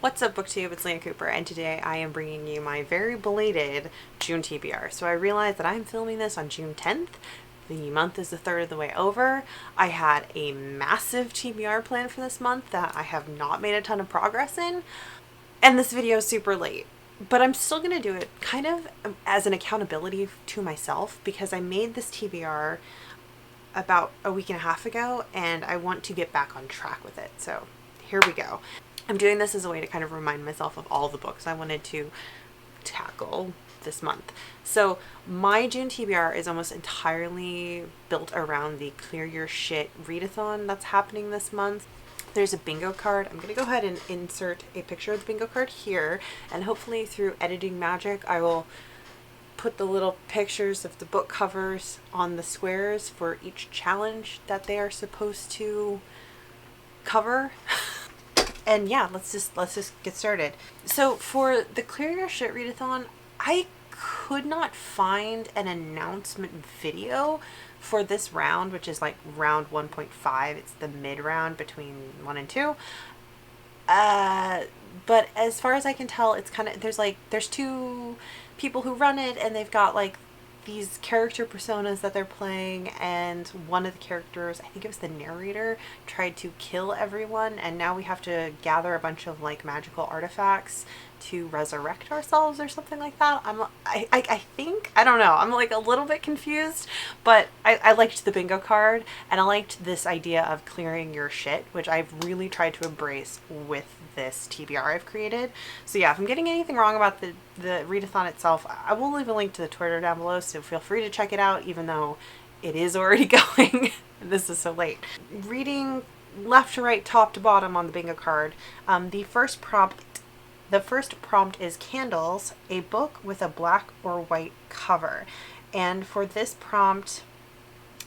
What's up, booktube? It's Leah Cooper, and today I am bringing you my very belated June TBR. So I realized that I'm filming this on June 10th. The month is a third of the way over. I had a massive TBR plan for this month that I have not made a ton of progress in, and this video is super late. But I'm still going to do it kind of as an accountability to myself, because I made this TBR about a week and a half ago, and I want to get back on track with it. So here we go. I'm doing this as a way to kind of remind myself of all the books I wanted to tackle this month. So my June TBR is almost entirely built around the Clear Your Shit readathon that's happening this month. There's a bingo card. I'm going to go ahead and insert a picture of the bingo card here, and hopefully through editing magic I will put the little pictures of the book covers on the squares for each challenge that they are supposed to cover. And yeah, let's just get started. So for the Clear Your Shit readathon, I could not find an announcement video for this round, which is like round 1.5. It's the mid round between 1 and 2. But as far as I can tell, it's kind of, there's two people who run it, and they've got like these character personas that they're playing, and one of the characters, I think it was the narrator, tried to kill everyone, and now we have to gather a bunch of like magical artifacts to resurrect ourselves or something like that. I think, I don't know, I'm like a little bit confused, but I liked the bingo card, and I liked this idea of clearing your shit, which I've really tried to embrace with this TBR I've created. So yeah, if I'm getting anything wrong about the readathon itself, I will leave a link to the Twitter down below, so feel free to check it out, even though it is already going. This is so late. Reading left to right, top to bottom on the bingo card, the first prompt is Candles, a book with a black or white cover. And for this prompt,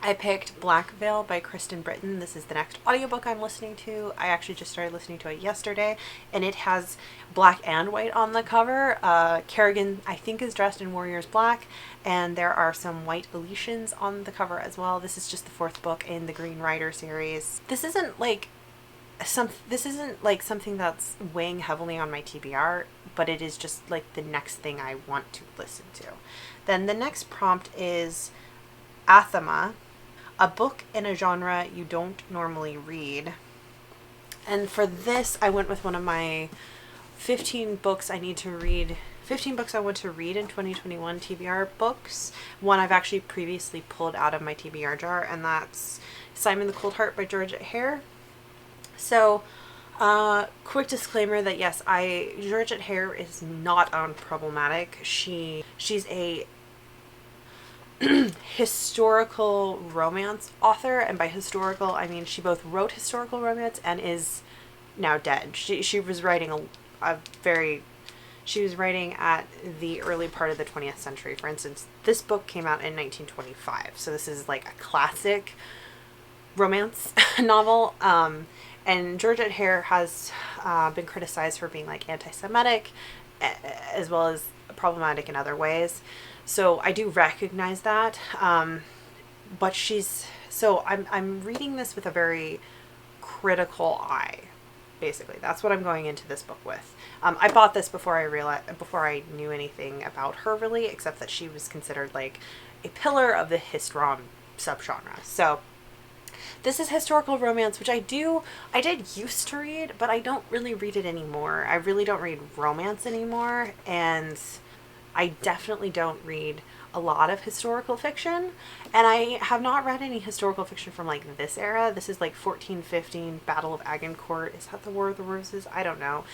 I picked Black Veil by Kristen Britton. This is the next audiobook I'm listening to. I actually just started listening to it yesterday, and it has black and white on the cover. Kerrigan, I think, is dressed in Warrior's Black, and there are some white Elysians on the cover as well. This is just the 4th book in the Green Rider series. This isn't like something that's weighing heavily on my TBR, but it is just like the next thing I want to listen to. Then the next prompt is Athema, a book in a genre you don't normally read. And for this, I went with one of my 15 books I want to read in 2021 TBR books. One I've actually previously pulled out of my TBR jar, and that's Simon the Cold Heart by Georgette Hare. So, quick disclaimer that yes, Georgette Hare is not unproblematic. She's a historical romance author, and by historical I mean she both wrote historical romance and is now dead. She was writing she was writing at the early part of the 20th century. For instance, this book came out in 1925, so this is like a classic romance novel. And Georgette Hare has been criticized for being like anti-Semitic, as well as problematic in other ways. So I do recognize that, but I'm reading this with a very critical eye. Basically, that's what I'm going into this book with. I bought this before I knew anything about her really, except that she was considered like a pillar of the hist-rom subgenre. So this is historical romance, which I did used to read, but I don't really read it anymore. I really don't read romance anymore, and I definitely don't read a lot of historical fiction, and I have not read any historical fiction from like this era. This is like 1415, Battle of Agincourt. Is that the War of the Roses? I don't know.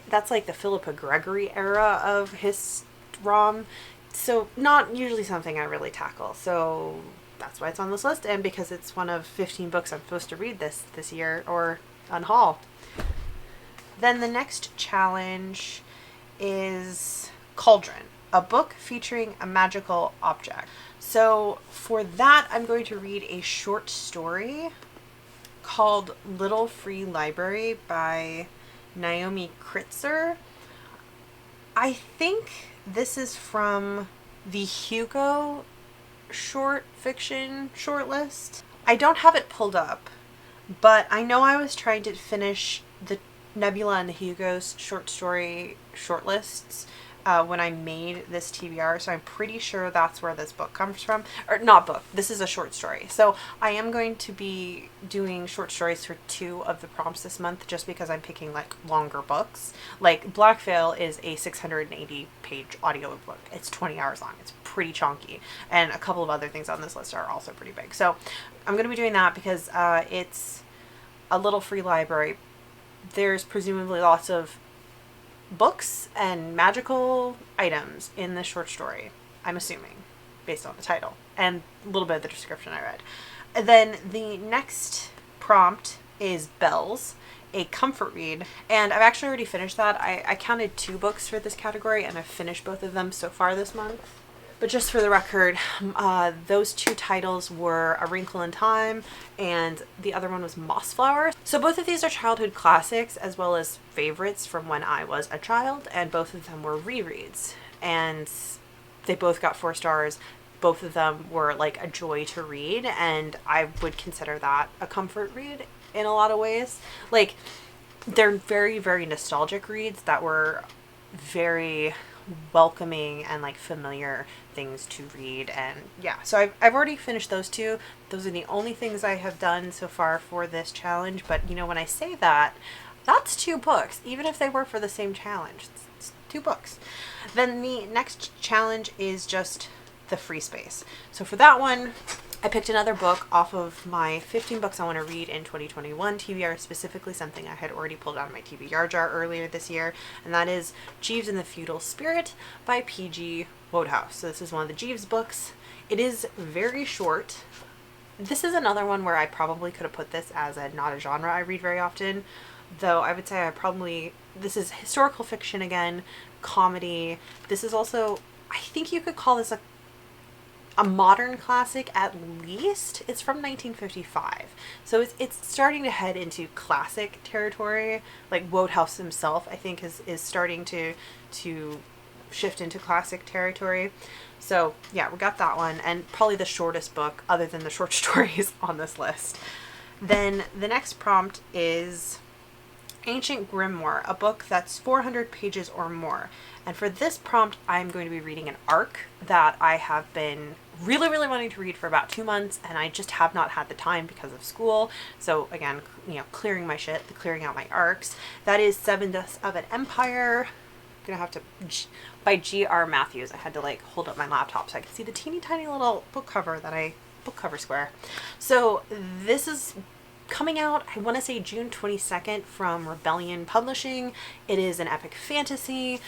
That's like the Philippa Gregory era of hist-rom, so not usually something I really tackle. So that's why it's on this list, and because it's one of 15 books I'm supposed to read this year or unhaul. Then the next challenge is Cauldron, a book featuring a magical object. So for that, I'm going to read a short story called Little Free Library by Naomi Kritzer. I think this is from the Hugo short fiction shortlist. I don't have it pulled up, but I know I was trying to finish the Nebula and the Hugos short story shortlists when I made this TBR, so I'm pretty sure that's where this book comes from. Or not book, this is a short story. So I am going to be doing short stories for 2 of the prompts this month, just because I'm picking like longer books. Like Black Veil is a 680 page audiobook. It's 20 hours long. It's pretty chunky. And a couple of other things on this list are also pretty big. So I'm going to be doing that because it's a little free library. There's presumably lots of books and magical items in this short story, I'm assuming, based on the title and a little bit of the description I read. And then the next prompt is Bells, a comfort read, and I've actually already finished that. I counted 2 books for this category, and I've finished both of them so far this month. But just for the record, those 2 titles were A Wrinkle in Time, and the other one was Mossflower. So both of these are childhood classics as well as favorites from when I was a child, and both of them were rereads. And they both got 4 stars. Both of them were like a joy to read, and I would consider that a comfort read in a lot of ways. Like, they're very, very nostalgic reads that were very welcoming and like familiar things to read. And yeah, so I've already finished those 2. Those are the only things I have done so far for this challenge. But you know, when I say that, that's 2 books, even if they were for the same challenge. It's 2 books. Then the next challenge is just the free space. So for that one, I picked another book off of my 15 books I want to read in 2021 TBR, specifically something I had already pulled out of my TBR jar earlier this year, and that is Jeeves and the Feudal Spirit by P.G. Wodehouse. So this is one of the Jeeves books. It is very short. This is another one where I probably could have put this as not a genre I read very often, though I would say this is historical fiction again, comedy. This is also, I think you could call this a modern classic at least. It's from 1955, so it's starting to head into classic territory. Like Wodehouse himself, I think, is starting to shift into classic territory. So yeah, we got that one, and probably the shortest book other than the short stories on this list. Then the next prompt is Ancient Grimoire, a book that's 400 pages or more. And for this prompt, I'm going to be reading an arc that I have been really, really wanting to read for about 2 months, and I just have not had the time because of school. So again, you know, clearing my shit, clearing out my arcs. That is 7 Deaths of an Empire. I'm gonna have to, by G.R. Matthews. I had to like hold up my laptop so I could see the teeny tiny little book cover square. So this is coming out, I want to say June 22nd from Rebellion Publishing. It is an epic fantasy,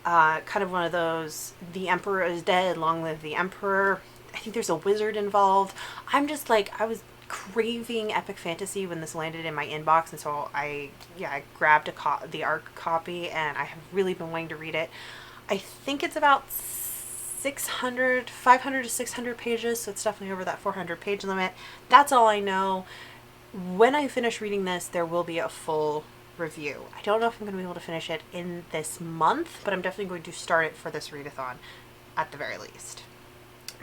kind of one of those, the Emperor is dead, long live the Emperor. I think there's a wizard involved. I'm just like, I was craving epic fantasy when this landed in my inbox, and so I grabbed the ARC copy, and I have really been wanting to read it. I think it's about 500 to 600 pages, so it's definitely over that 400 page limit. That's all I know. When I finish reading this, there will be a full review. I don't know if I'm going to be able to finish it in this month, but I'm definitely going to start it for this readathon at the very least.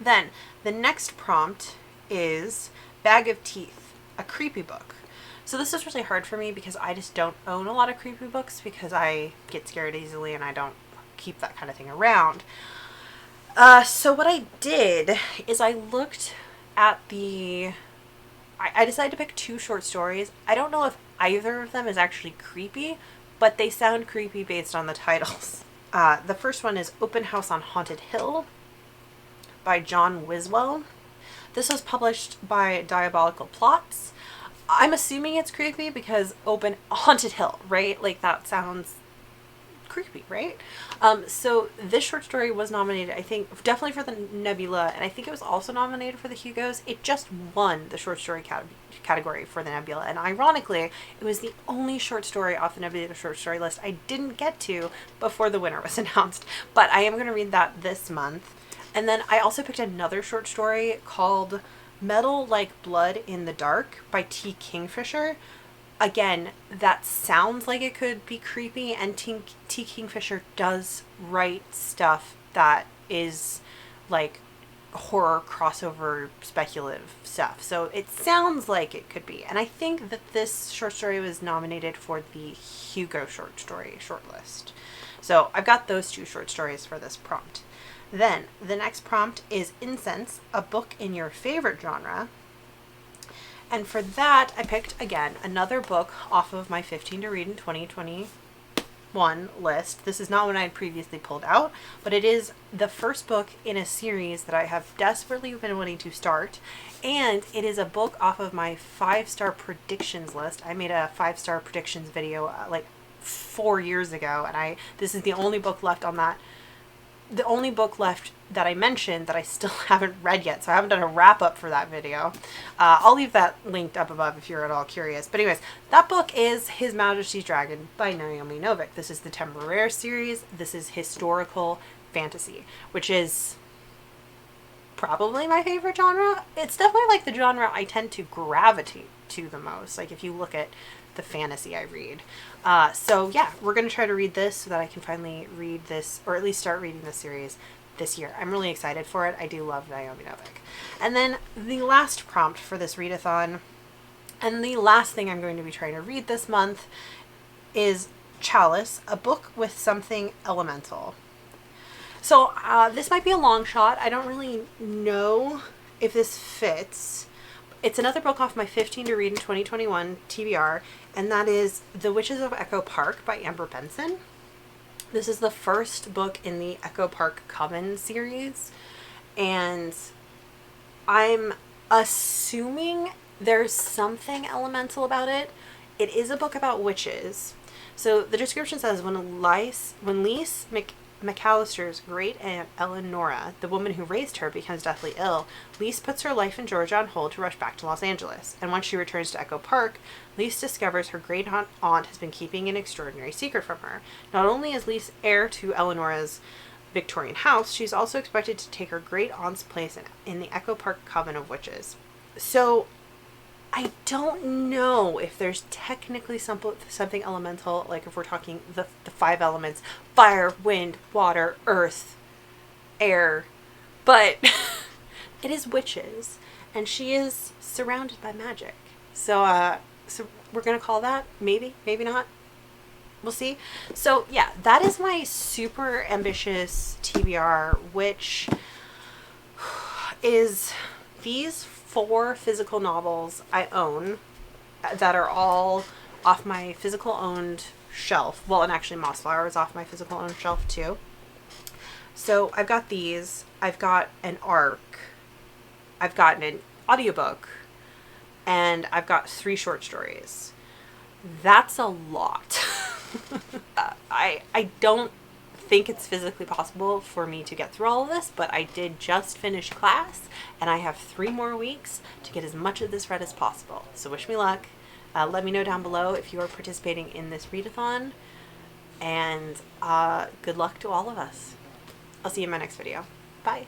Then the next prompt is Bag of Teeth, a creepy book. So this is really hard for me because I just don't own a lot of creepy books because I get scared easily and I don't keep that kind of thing around. So what I did is I looked at I decided to pick 2 short stories. I don't know if either of them is actually creepy, but they sound creepy based on the titles. The first one is Open House on Haunted Hill by John Wiswell. This was published by Diabolical Plots. I'm assuming it's creepy because Haunted Hill, right? Like, that sounds creepy, right? So this short story was nominated, I think, definitely for the Nebula, and I think it was also nominated for the Hugos. It just won the short story category for the Nebula, and ironically, it was the only short story off the Nebula short story list I didn't get to before the winner was announced, but I am going to read that this month. And then I also picked another short story called Metal Like Blood in the Dark by T. Kingfisher. Again, that sounds like it could be creepy, and T. Kingfisher does write stuff that is like horror crossover speculative stuff. So it sounds like it could be. And I think that this short story was nominated for the Hugo short story shortlist. So I've got those 2 short stories for this prompt. Then the next prompt is Incense, a book in your favorite genre. And for that, I picked, again, another book off of my 15 to read in 2021 list. This is not one I had previously pulled out, but it is the first book in a series that I have desperately been wanting to start. And it is a book off of my 5-star predictions list. I made a 5-star predictions video like 4 years ago, and this is the only book left on that. The only book left that I mentioned that I still haven't read yet, so I haven't done a wrap-up for that video. I'll leave that linked up above if you're at all curious. But anyways, that book is His Majesty's Dragon by Naomi Novik. This is the TBR series. This is historical fantasy, which is probably my favorite genre. It's definitely like the genre I tend to gravitate to the most, like if you look at the fantasy I read. So yeah, we're going to try to read this so that I can finally read this, or at least start reading this series this year. I'm really excited for it. I do love Naomi Novik. And then the last prompt for this readathon, and the last thing I'm going to be trying to read this month, is Chalice, a book with something elemental. So this might be a long shot. I don't really know if this fits. It's another book off my 15 to read in 2021 TBR, and that is The Witches of Echo Park by Amber Benson. This is the first book in the Echo Park Coven series, and I'm assuming there's something elemental about it. It is a book about witches. So the description says, when Lise McAllister's great aunt Eleonora, the woman who raised her, becomes deathly ill, Lise puts her life in Georgia on hold to rush back to Los Angeles. And once she returns to Echo Park, Lise discovers her great aunt has been keeping an extraordinary secret from her. Not only is Lise heir to Eleonora's Victorian house, she's also expected to take her great aunt's place in the Echo Park Coven of Witches. So I don't know if there's technically something elemental, like if we're talking the 5 elements: fire, wind, water, earth, air, but it is witches, and she is surrounded by magic. So we're gonna call that, maybe not. We'll see. So yeah, that is my super ambitious TBR, which is these 4 physical novels I own that are all off my physical owned shelf. Well, and actually Mossflower is off my physical owned shelf too. So I've got these. I've got an ARC. I've got an audiobook. And I've got 3 short stories. That's a lot. I don't think it's physically possible for me to get through all of this, but I did just finish class, and I have 3 more weeks to get as much of this read as possible. So wish me luck. Let me know down below if you are participating in this readathon, and good luck to all of us. I'll see you in my next video. Bye.